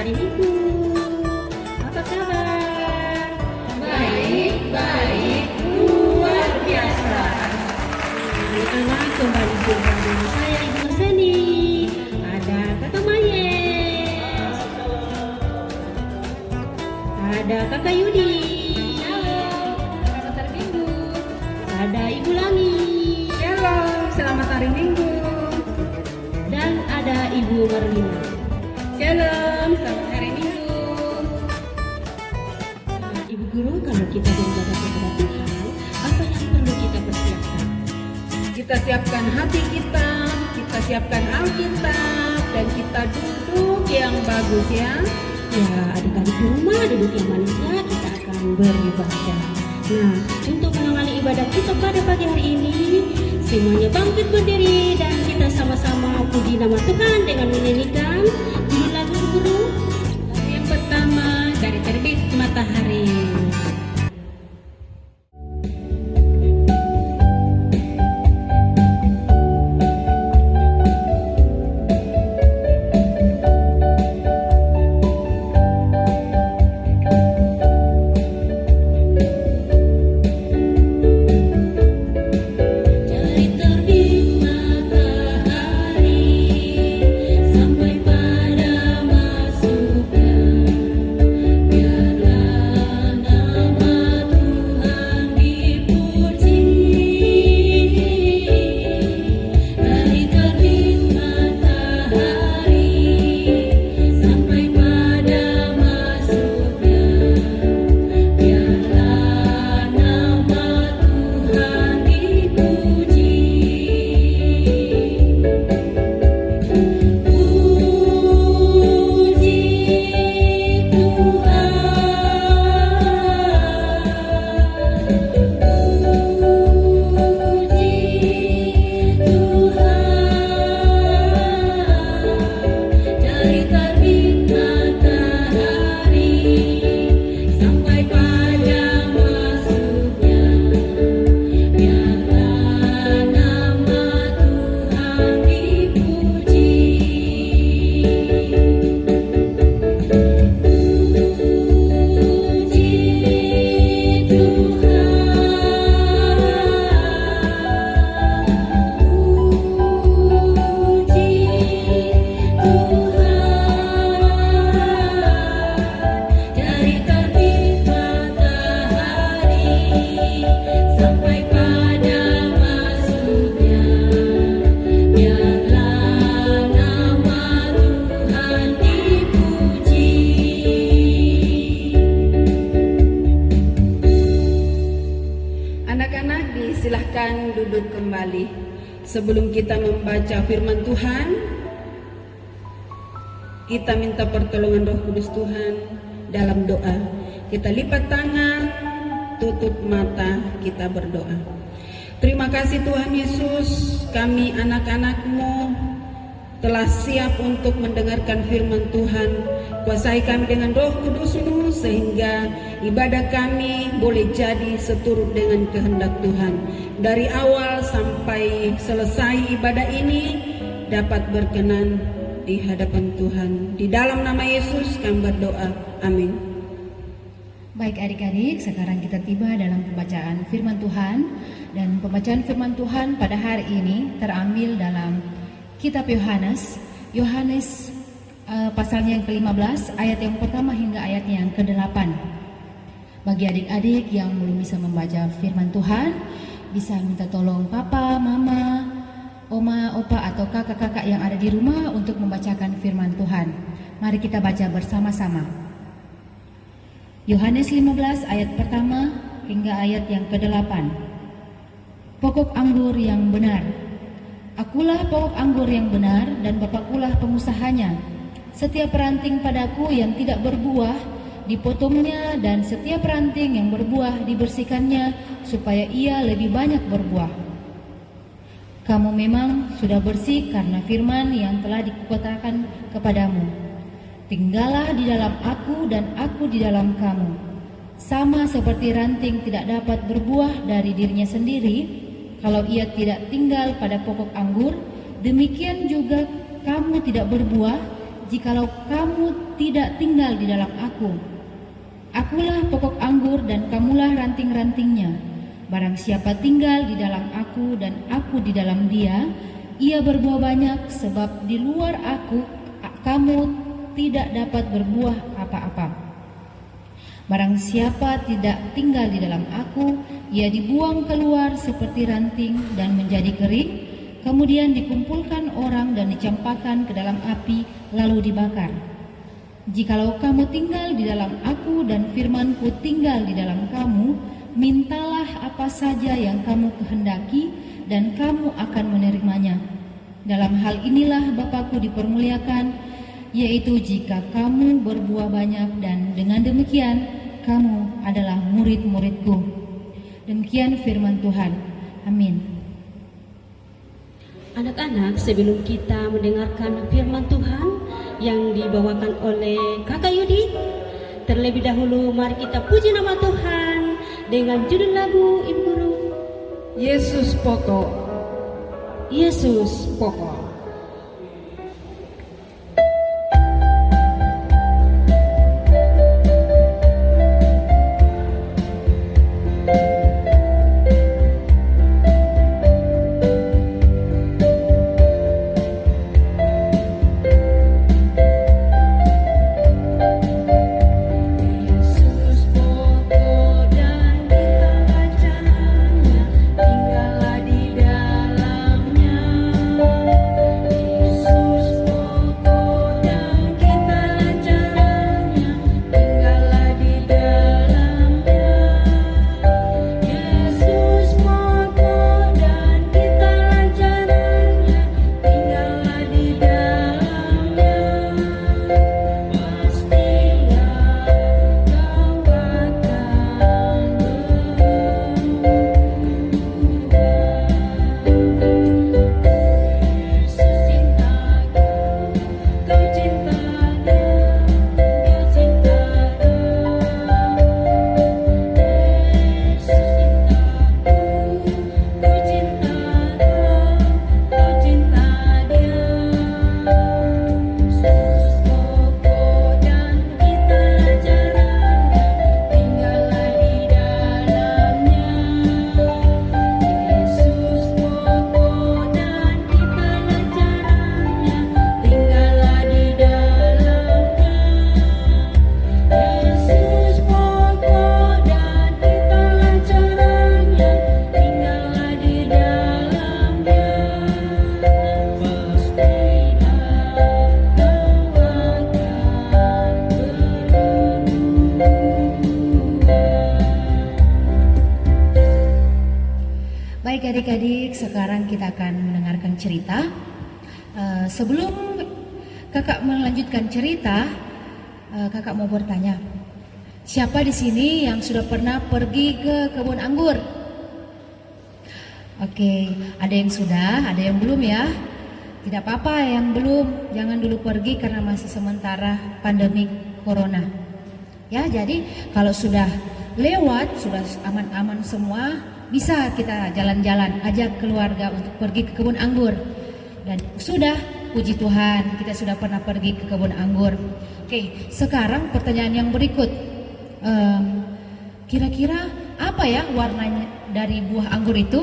hari Minggu. Apa kabar? Baik, luar biasa. Anak-anak kembali jumpa dengan saya Ibu Seni. Ada Kakak Mayes. Ada Kakak Yudi. Selamat hari Minggu. Ada Ibu Lami. Shalom, selamat hari Minggu. Dan ada Ibu Marlina. Shalom, selamat hari Minggu. Ibu Guru, kalau kita beribadah kepada Tuhan, apa yang perlu kita persiapkan? Kita siapkan hati kita siapkan Alkitab, dan kita duduk yang bagus ya. Ya, adik-adik di rumah duduk yang manis ya, kita akan beribadah. Nah, untuk mengawali ibadah kita pada pagi hari ini, semuanya bangkit berdiri dan kita sama-sama puji nama Tuhan dengan menyanyikan judul lagu Guru. Yang pertama dari terbit matahari. Anak-anak disilahkan duduk kembali. Sebelum kita membaca firman Tuhan, kita minta pertolongan Roh Kudus Tuhan dalam doa. Kita lipat tangan, tutup mata, kita berdoa. Terima kasih Tuhan Yesus, kami anak-anak-Mu telah siap untuk mendengarkan firman Tuhan. Kuasai kami dengan Roh Kudus-Mu sehingga ibadah kami boleh jadi seturut dengan kehendak Tuhan. Dari awal sampai selesai ibadah ini dapat berkenan di hadapan Tuhan. Di dalam nama Yesus kami berdoa. Amin. Baik adik-adik, sekarang kita tiba dalam pembacaan firman Tuhan. Dan pembacaan firman Tuhan pada hari ini terambil dalam Kitab Yohanes pasalnya yang ke-15, ayat yang pertama hingga ayat yang ke-8. Bagi adik-adik yang belum bisa membaca firman Tuhan, bisa minta tolong papa, mama, oma, opa, atau kakak-kakak yang ada di rumah untuk membacakan firman Tuhan. Mari kita baca bersama-sama. Yohanes 15 ayat pertama hingga ayat yang ke-8. Pokok anggur yang benar. Akulah pokok anggur yang benar dan Bapakkulah pengusahanya. Setiap ranting padaku yang tidak berbuah dipotongnya, dan setiap ranting yang berbuah dibersihkannya supaya ia lebih banyak berbuah. Kamu memang sudah bersih karena firman yang telah dikatakan kepadamu. Tinggallah di dalam aku dan aku di dalam kamu. Sama seperti ranting tidak dapat berbuah dari dirinya sendiri kalau ia tidak tinggal pada pokok anggur, demikian juga kamu tidak berbuah jikalau kamu tidak tinggal di dalam aku. Akulah pokok anggur dan kamulah ranting-rantingnya. Barang siapa tinggal di dalam aku dan aku di dalam dia, ia berbuah banyak, sebab di luar aku kamu tidak dapat berbuah apa-apa. Barang siapa tidak tinggal di dalam aku, ia dibuang keluar seperti ranting dan menjadi kering, kemudian dikumpulkan orang dan dicampakkan ke dalam api lalu dibakar. Jikalau kamu tinggal di dalam aku dan firman-Ku tinggal di dalam kamu, mintalah apa saja yang kamu kehendaki dan kamu akan menerimanya. Dalam hal inilah Bapa-Ku dipermuliakan, yaitu jika kamu berbuah banyak, dan dengan demikian kamu adalah murid-murid-Ku. Demikian firman Tuhan. Amin. Anak-anak, sebelum kita mendengarkan firman Tuhan yang dibawakan oleh Kakak Yudi, terlebih dahulu mari kita puji nama Tuhan dengan judul lagu Ibu Guru, Yesus pokok. Yesus pokok. Baik adik-adik, sekarang kita akan mendengarkan cerita. Sebelum kakak melanjutkan cerita, kakak mau bertanya, siapa di sini yang sudah pernah pergi ke kebun anggur? Oke, ada yang sudah, ada yang belum ya. Tidak apa-apa yang belum, jangan dulu pergi karena masih sementara pandemi corona. Ya, jadi kalau sudah lewat, sudah aman-aman semua, bisa kita jalan-jalan, ajak keluarga untuk pergi ke kebun anggur. Dan sudah, puji Tuhan, kita sudah pernah pergi ke kebun anggur. Oke, sekarang pertanyaan yang berikut. Kira-kira apa ya warnanya dari buah anggur itu?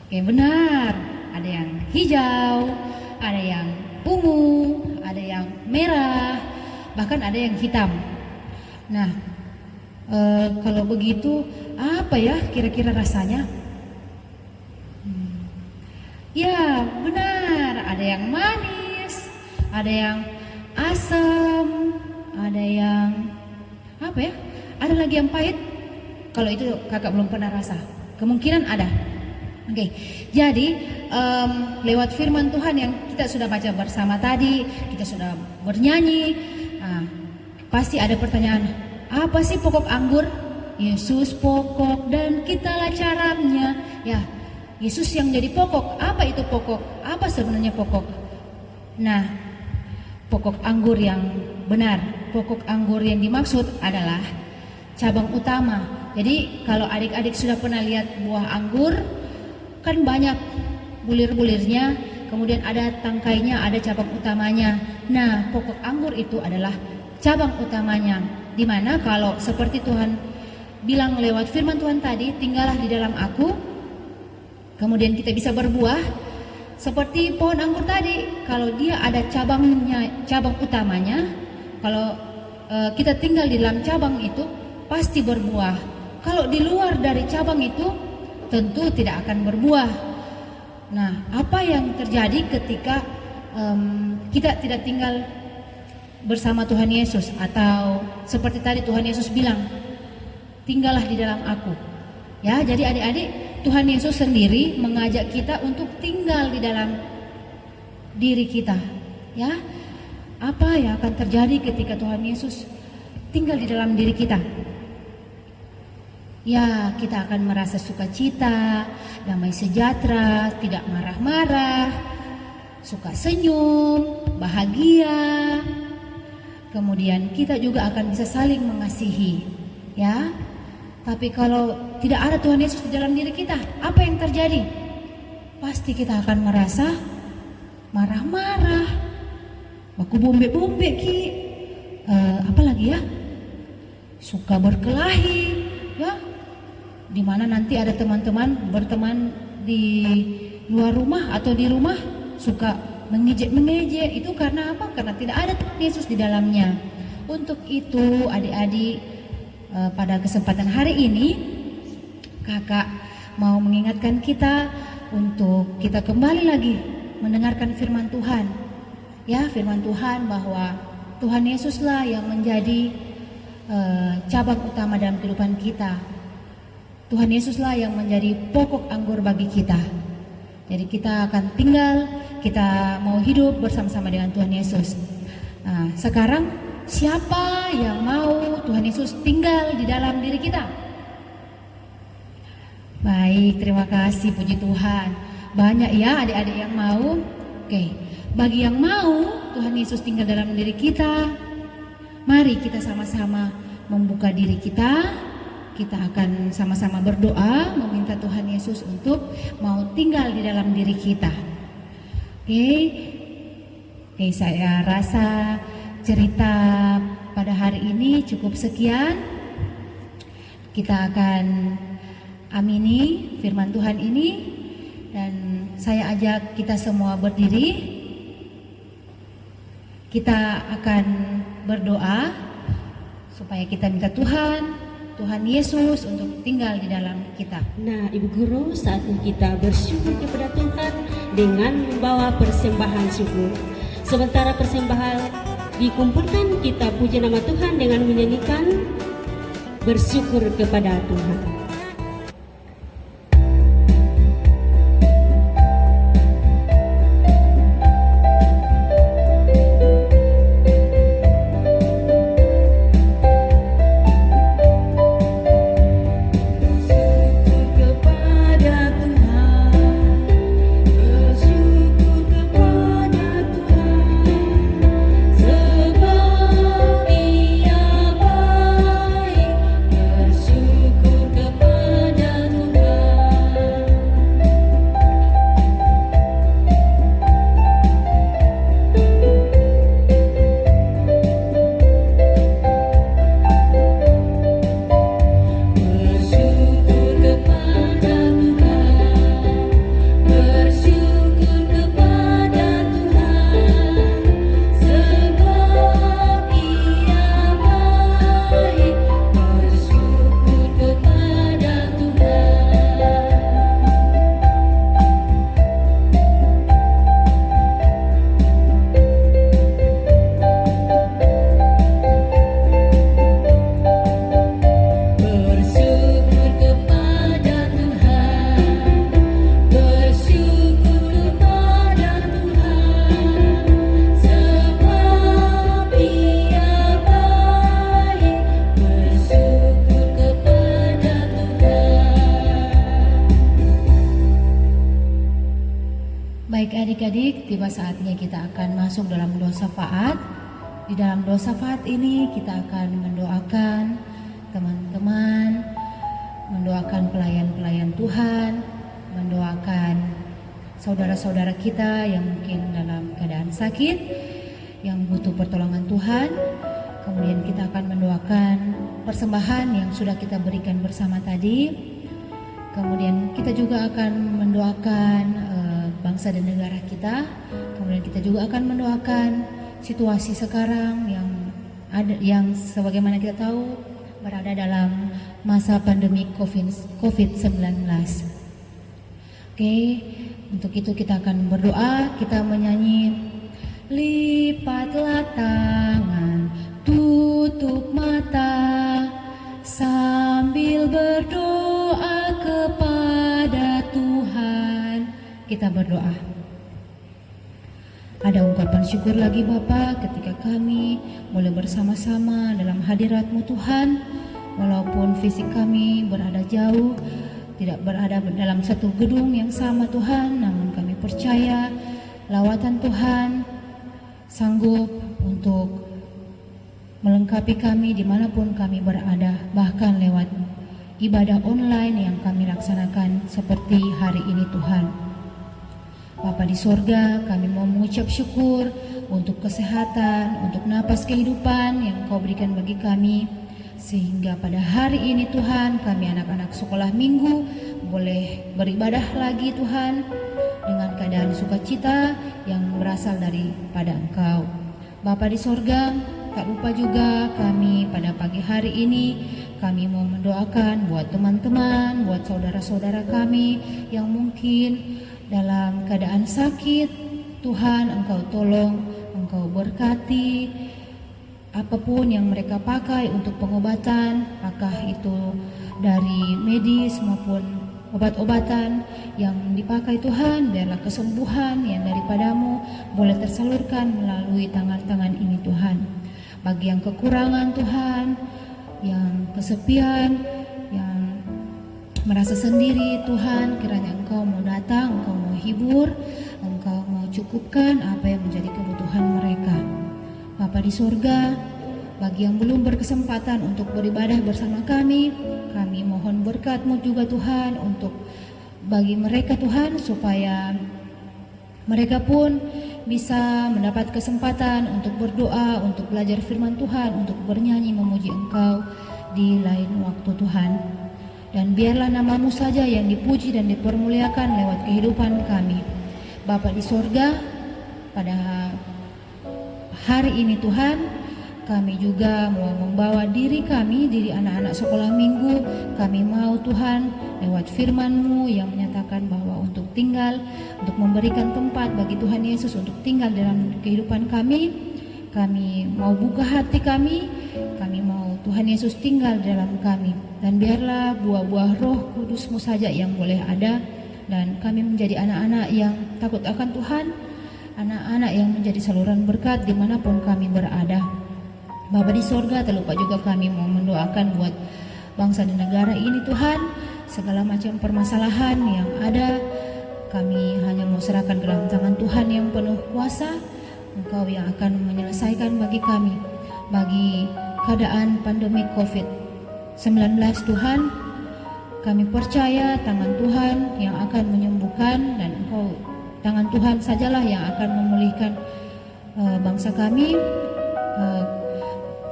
Oke, benar. Ada yang hijau, ada yang ungu, ada yang merah, bahkan ada yang hitam. Nah, kalau begitu apa ya kira-kira rasanya? Ya benar, ada yang manis, ada yang asam, ada yang apa ya? Ada lagi yang pahit. Kalau itu kakak belum pernah rasa, kemungkinan ada. Oke, jadi lewat firman Tuhan yang kita sudah baca bersama tadi, kita sudah bernyanyi, pasti ada pertanyaan, apa sih pokok anggur? Yesus pokok dan kitalah caranya. Ya, Yesus yang jadi pokok. Apa itu pokok? Apa sebenarnya pokok? Nah, pokok anggur yang benar, pokok anggur yang dimaksud adalah cabang utama. Jadi kalau adik-adik sudah pernah lihat buah anggur, kan banyak bulir-bulirnya, kemudian ada tangkainya, ada cabang utamanya. Nah, pokok anggur itu adalah cabang utamanya. Dimana kalau seperti Tuhan bilang lewat firman Tuhan tadi, tinggallah di dalam aku, kemudian kita bisa berbuah. Seperti pohon anggur tadi, kalau dia ada cabangnya, cabang utamanya, kalau kita tinggal di dalam cabang itu, pasti berbuah. Kalau di luar dari cabang itu, tentu tidak akan berbuah. Nah, apa yang terjadi ketika kita tidak tinggal bersama Tuhan Yesus, atau seperti tadi Tuhan Yesus bilang, tinggallah di dalam aku. Ya, jadi adik-adik, Tuhan Yesus sendiri mengajak kita untuk tinggal di dalam diri kita. Ya, apa yang akan terjadi ketika Tuhan Yesus tinggal di dalam diri kita? Ya, kita akan merasa sukacita, damai sejahtera, tidak marah-marah, suka senyum, bahagia. Kemudian kita juga akan bisa saling mengasihi. Ya, tapi kalau tidak ada Tuhan Yesus di dalam diri kita, apa yang terjadi? Pasti kita akan merasa marah-marah, baku bombe-bombe ki, apalagi ya, suka berkelahi, ya, dimana nanti ada teman-teman berteman di luar rumah atau di rumah suka mengejek-mengejek. Itu karena apa? Karena tidak ada Tuhan Yesus di dalamnya. Untuk itu adik-adik, pada kesempatan hari ini kakak mau mengingatkan kita untuk kita kembali lagi mendengarkan firman Tuhan. Ya, firman Tuhan bahwa Tuhan Yesuslah yang menjadi cabang utama dalam kehidupan kita. Tuhan Yesuslah yang menjadi pokok anggur bagi kita. Jadi kita akan tinggal, kita mau hidup bersama-sama dengan Tuhan Yesus. Nah, sekarang siapa yang mau Tuhan Yesus tinggal di dalam diri kita? Baik, terima kasih, puji Tuhan. Banyak ya adik-adik yang mau. Oke, bagi yang mau Tuhan Yesus tinggal dalam diri kita, mari kita sama-sama membuka diri kita. Kita akan sama-sama berdoa meminta Tuhan Yesus untuk mau tinggal di dalam diri kita. Oke, saya rasa cerita pada hari ini cukup sekian. Kita akan amini firman Tuhan ini, dan saya ajak kita semua berdiri. Kita akan berdoa supaya kita minta Tuhan Yesus untuk tinggal di dalam kita. Nah, Ibu Guru, saatnya kita bersyukur kepada Tuhan dengan membawa persembahan syukur. Sementara persembahan dikumpulkan, kita puji nama Tuhan dengan menyanyikan bersyukur kepada Tuhan. Baik adik-adik, tiba saatnya kita akan masuk dalam doa syafaat. Di dalam doa syafaat ini kita akan mendoakan teman-teman, mendoakan pelayan-pelayan Tuhan, mendoakan saudara-saudara kita yang mungkin dalam keadaan sakit, yang butuh pertolongan Tuhan. Kemudian kita akan mendoakan persembahan yang sudah kita berikan bersama tadi. Kemudian kita juga akan mendoakan bangsa dan negara kita. Kemudian kita juga akan mendoakan situasi sekarang yang sebagaimana kita tahu berada dalam masa pandemi COVID-19. Oke, untuk itu kita akan berdoa, kita menyanyi lipatlah tangan, tutup mata, sambil berdoa kepada Tuhan. Kita berdoa. Ada ungkapan syukur lagi Bapa ketika kami boleh bersama-sama dalam hadirat-Mu Tuhan. Walaupun fisik kami berada jauh, tidak berada dalam satu gedung yang sama Tuhan, namun kami percaya lawatan Tuhan sanggup untuk melengkapi kami dimanapun kami berada, bahkan lewat ibadah online yang kami laksanakan seperti hari ini Tuhan. Bapa di sorga, kami mau mengucap syukur untuk kesehatan, untuk napas kehidupan yang Kau berikan bagi kami, sehingga pada hari ini Tuhan, kami anak-anak sekolah minggu boleh beribadah lagi Tuhan dengan keadaan sukacita yang berasal daripada Engkau. Bapa di sorga, tak lupa juga kami pada pagi hari ini kami mau mendoakan buat teman-teman, buat saudara-saudara kami yang mungkin dalam keadaan sakit. Tuhan, Engkau tolong, Engkau berkati apapun yang mereka pakai untuk pengobatan, apakah itu dari medis maupun obat-obatan yang dipakai Tuhan, biarlah kesembuhan yang daripadamu boleh tersalurkan melalui tangan-tangan ini Tuhan. Bagi yang kekurangan Tuhan, yang kesepian, yang merasa sendiri Tuhan, kiranya Engkau mau datang, Engkau mau hibur, Engkau mau cukupkan apa yang menjadi kebutuhan mereka. Bapa di surga, bagi yang belum berkesempatan untuk beribadah bersama kami mohon berkat-Mu juga Tuhan untuk bagi mereka Tuhan, supaya mereka pun bisa mendapat kesempatan untuk berdoa, untuk belajar firman Tuhan, untuk bernyanyi memuji Engkau di lain waktu Tuhan. Dan biarlah nama-Mu saja yang dipuji dan dipermuliakan lewat kehidupan kami. Bapa di sorga, pada hari ini Tuhan, kami juga mau membawa diri kami, diri anak-anak sekolah minggu. Kami mau Tuhan lewat firman-Mu yang menyatakan bahwa untuk tinggal, untuk memberikan tempat bagi Tuhan Yesus untuk tinggal dalam kehidupan kami mau buka hati kami mau Tuhan Yesus tinggal dalam kami. Dan biarlah buah-buah Roh Kudus-Mu saja yang boleh ada, dan kami menjadi anak-anak yang takut akan Tuhan, anak-anak yang menjadi saluran berkat dimanapun kami berada. Bapa di sorga, tak lupa juga kami mau mendoakan buat bangsa dan negara ini Tuhan. Segala macam permasalahan yang ada, kami hanya mau serahkan ke dalam tangan Tuhan yang penuh kuasa. Engkau yang akan menyelesaikan bagi kami, bagi keadaan pandemi COVID-19 Tuhan. Kami percaya tangan Tuhan yang akan menyembuhkan, dan Engkau, tangan Tuhan sajalah yang akan memulihkan bangsa kami.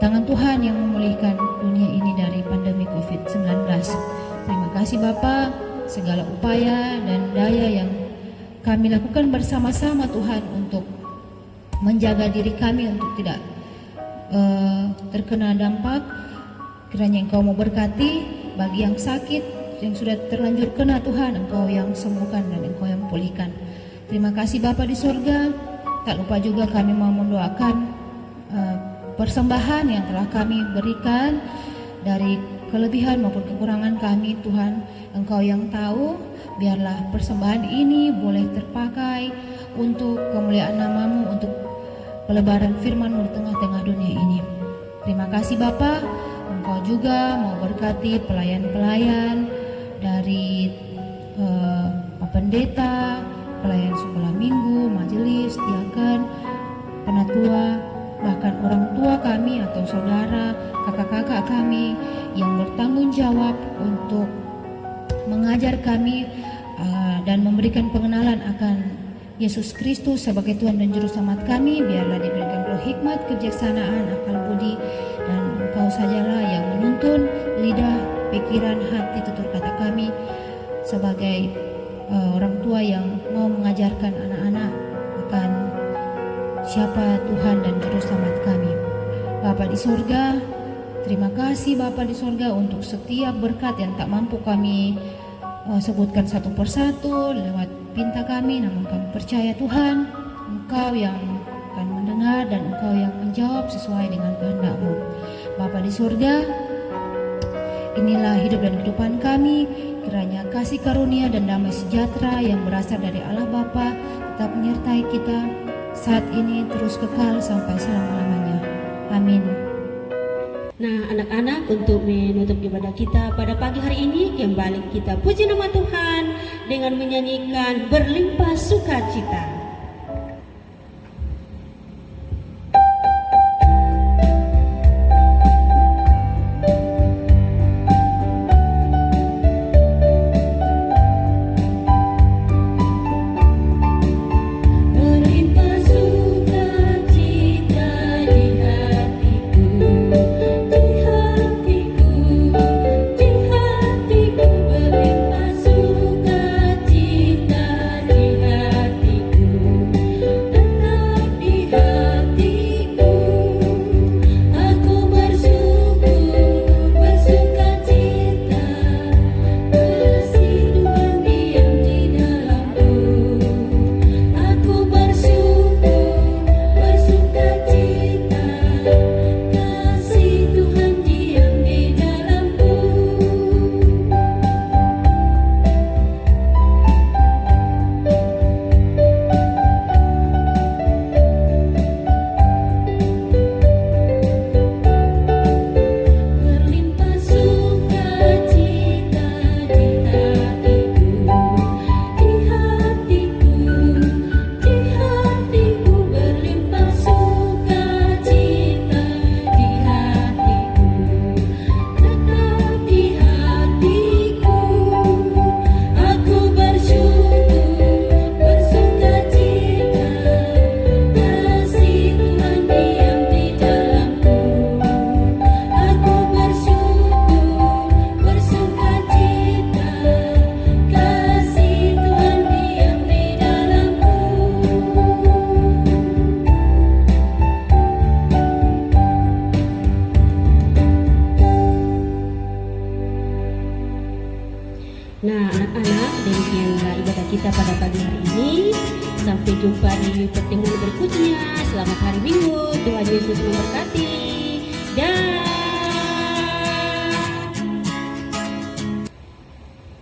Tangan Tuhan yang memulihkan dunia ini dari pandemi COVID-19. Terima kasih Bapa, segala upaya dan daya yang kami lakukan bersama-sama Tuhan untuk menjaga diri kami untuk tidak terkena dampak. Kiranya Engkau mau berkati bagi yang sakit, yang sudah terlanjur kena Tuhan, Engkau yang sembuhkan dan Engkau yang pulihkan. Terima kasih Bapa di surga. Tak lupa juga kami mau mendoakan persembahan yang telah kami berikan, dari kelebihan maupun kekurangan kami Tuhan, Engkau yang tahu. Biarlah persembahan ini boleh terpakai untuk kemuliaan nama-Mu, untuk pelebaran firman-Mu di tengah-tengah dunia ini. Terima kasih Bapa. Engkau juga mau berkati pelayan-pelayan dari pendeta, pelayan sekolah minggu, majelis, diaken, penatua, bahkan orang tua kami atau saudara, kakak-kakak kami yang bertanggung jawab untuk mengajar kami dan memberikan pengenalan akan Yesus Kristus sebagai Tuhan dan Juru Selamat kami. Biarlah diberikan roh hikmat, kebijaksanaan, akal budi, dan Engkau sajalah yang menuntun lidah, pikiran, hati, tutur kata kami sebagai orang tua yang mau mengajarkan anak-anak akan siapa Tuhan dan Juru Selamat kami. Bapa di sorga, terima kasih Bapa di sorga untuk setiap berkat yang tak mampu kami sebutkan satu persatu lewat pinta kami, namun kami percaya Tuhan, Engkau yang akan mendengar dan Engkau yang menjawab sesuai dengan kehendak-Mu. Bapa di surga, inilah hidup dan kehidupan kami. Kiranya kasih karunia dan damai sejahtera yang berasal dari Allah Bapa tetap menyertai kita saat ini terus kekal sampai selama-lamanya. Amin. Nah, anak-anak, untuk menutup ibadah kita pada pagi hari ini, kembali kita puji nama Tuhan dengan menyanyikan Berlimpah Sukacita. Nah, anak-anak, demikianlah ibadah kita pada pagi hari ini. Sampai jumpa di pertemuan berikutnya. Selamat hari Minggu. Tuhan Yesus memberkati.